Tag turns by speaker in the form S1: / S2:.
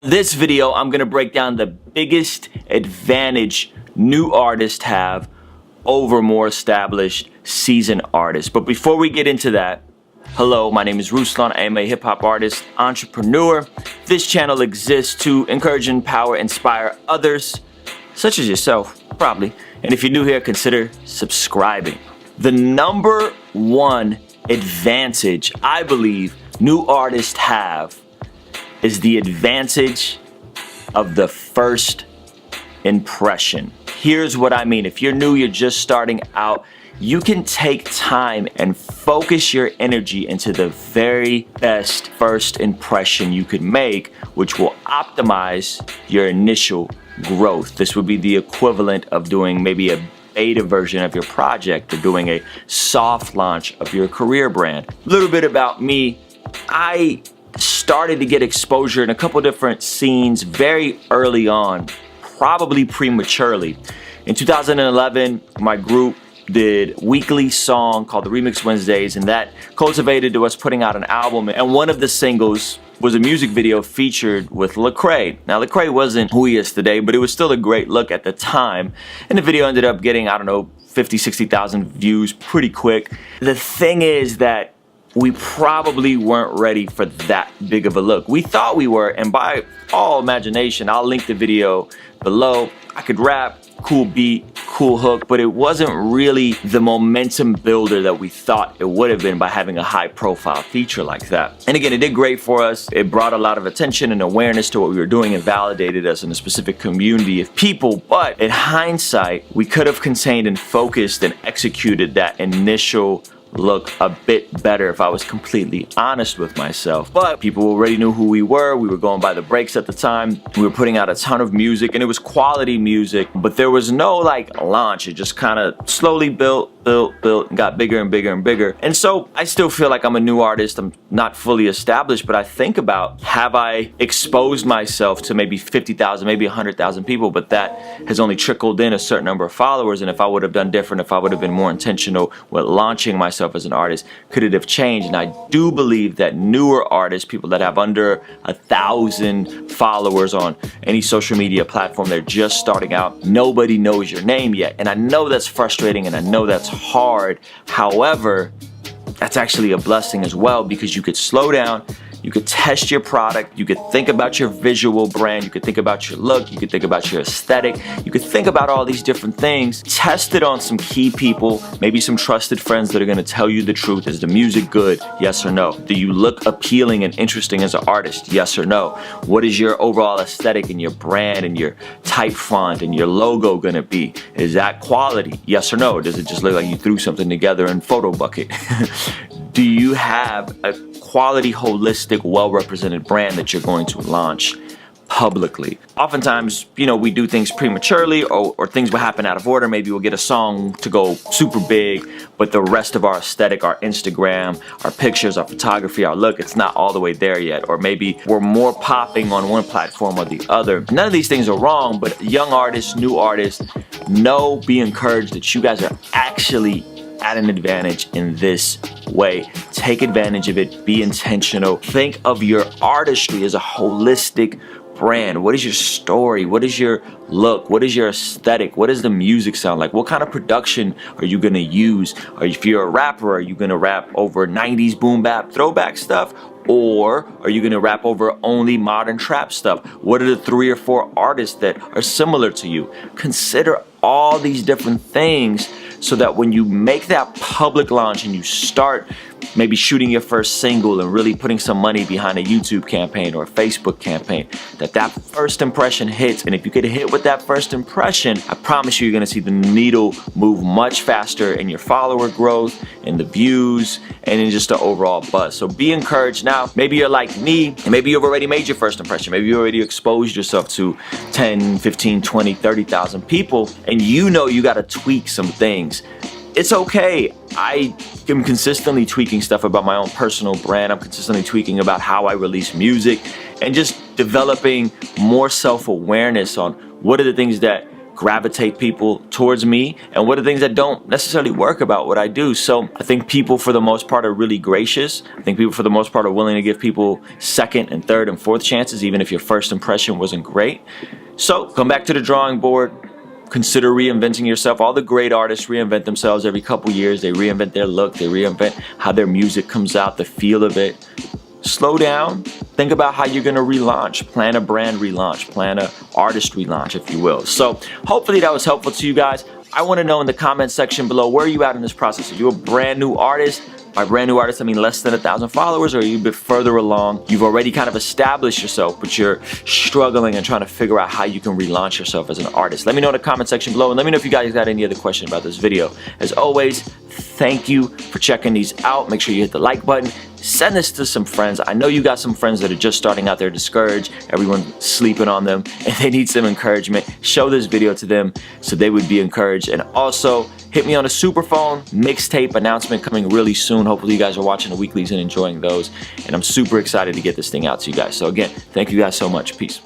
S1: This video, I'm gonna break down the biggest advantage new artists have over more established seasoned artists. But before we get into that, hello, my name is Ruslan. I am a hip-hop artist, entrepreneur. This channel exists to encourage, empower, inspire others, such as yourself, probably. And if you're new here, consider subscribing. The number one advantage I believe new artists have is the advantage of the first impression. Here's what I mean. If you're new, you're just starting out, you can take time and focus your energy into the very best first impression you could make, which will optimize your initial growth. This would be the equivalent of doing maybe a beta version of your project or doing a soft launch of your career brand. A little bit about me. I started to get exposure in a couple different scenes very early on, probably prematurely. In 2011, my group did a weekly song called the Remix Wednesdays, and that cultivated to us putting out an album. And one of the singles was a music video featured with Lecrae. Now, Lecrae wasn't who he is today, but it was still a great look at the time. And the video ended up getting, 50, 60,000 views pretty quick. The thing is that we probably weren't ready for that big of a look. We thought we were, and by all imagination, I'll link the video below. I could rap, cool beat, cool hook, but it wasn't really the momentum builder that we thought it would have been by having a high profile feature like that. And again, it did great for us. It brought a lot of attention and awareness to what we were doing and validated us in a specific community of people. But in hindsight, we could have contained and focused and executed that initial look a bit better if I was completely honest with myself. But people already knew who we were. We were going by the breaks at the time. We were putting out a ton of music, and it was quality music, but there was no like launch. It just kind of slowly built, and got bigger and bigger and bigger. And so I still feel like I'm a new artist. I'm not fully established, but I think about, have I exposed myself to maybe 50,000, maybe 100,000 people, but that has only trickled in a certain number of followers. And if I would have done different, if I would have been more intentional with launching myself as an artist, could it have changed? And I do believe that newer artists, people that have under 1,000 followers on any social media platform, they're just starting out, nobody knows your name yet. And I know that's frustrating and I know that's hard. However, that's actually a blessing as well, because you could slow down, you could test your product, you could think about your visual brand, you could think about your look, you could think about your aesthetic, you could think about all these different things, test it on some key people, maybe some trusted friends that are gonna tell you the truth. Is the music good? Yes or no? Do you look appealing and interesting as an artist? Yes or no? What is your overall aesthetic and your brand and your type font and your logo gonna be? Is that quality? Yes or no? Or does it just look like you threw something together in Photo Bucket? Do you have a quality, holistic, well-represented brand that you're going to launch publicly? Oftentimes, we do things prematurely, or things will happen out of order. Maybe we'll get a song to go super big, but the rest of our aesthetic, our Instagram, our pictures, our photography, our look, it's not all the way there yet. Or maybe we're more popping on one platform or the other. None of these things are wrong, but young artists, new artists, be encouraged that you guys are actually at an advantage in this way. Take advantage of it. Be intentional. Think of your artistry as a holistic brand. What is your story? What is your look? What is your aesthetic? What does the music sound like? What kind of production are you gonna use? Or if you're a rapper, are you gonna rap over 90s boom bap throwback stuff? Or are you gonna rap over only modern trap stuff? What are the 3 or 4 artists that are similar to you? Consider all these different things so that when you make that public launch and you start maybe shooting your first single and really putting some money behind a YouTube campaign or a Facebook campaign, that first impression hits. And if you get hit with that first impression, I promise you're gonna see the needle move much faster in your follower growth, in the views, and in just the overall buzz. So be encouraged now. Maybe you're like me, and maybe you've already made your first impression. Maybe you already exposed yourself to 10, 15, 20, 30,000 people, and you gotta tweak some things. It's okay. I am consistently tweaking stuff about my own personal brand. I'm consistently tweaking about how I release music and just developing more self-awareness on what are the things that gravitate people towards me, and what are things that don't necessarily work about what I do. So I think people for the most part are really gracious. I think people for the most part are willing to give people second and third and fourth chances, even if your first impression wasn't great. So come back to the drawing board. Consider reinventing yourself. All the great artists reinvent themselves every couple years. They reinvent their look. They reinvent how their music comes out, the feel of it. Slow down. Think about how you're going to relaunch. Plan a brand relaunch. Plan an artist relaunch, if you will. So hopefully that was helpful to you guys. I want to know in the comment section below, where are you at in this process? Are you a brand new artist? By brand new artist, I mean less than 1,000 followers, or are you a bit further along? You've already kind of established yourself, but you're struggling and trying to figure out how you can relaunch yourself as an artist. Let me know in the comment section below, and let me know if you guys got any other questions about this video. As always, thank you for checking these out. Make sure you hit the like button. Send this to some friends. I know you got some friends that are just starting out there discouraged. Everyone's sleeping on them and they need some encouragement. Show this video to them so they would be encouraged. And also hit me on a superphone mixtape announcement coming really soon. Hopefully you guys are watching the weeklies and enjoying those. And I'm super excited to get this thing out to you guys. So again, thank you guys so much. Peace.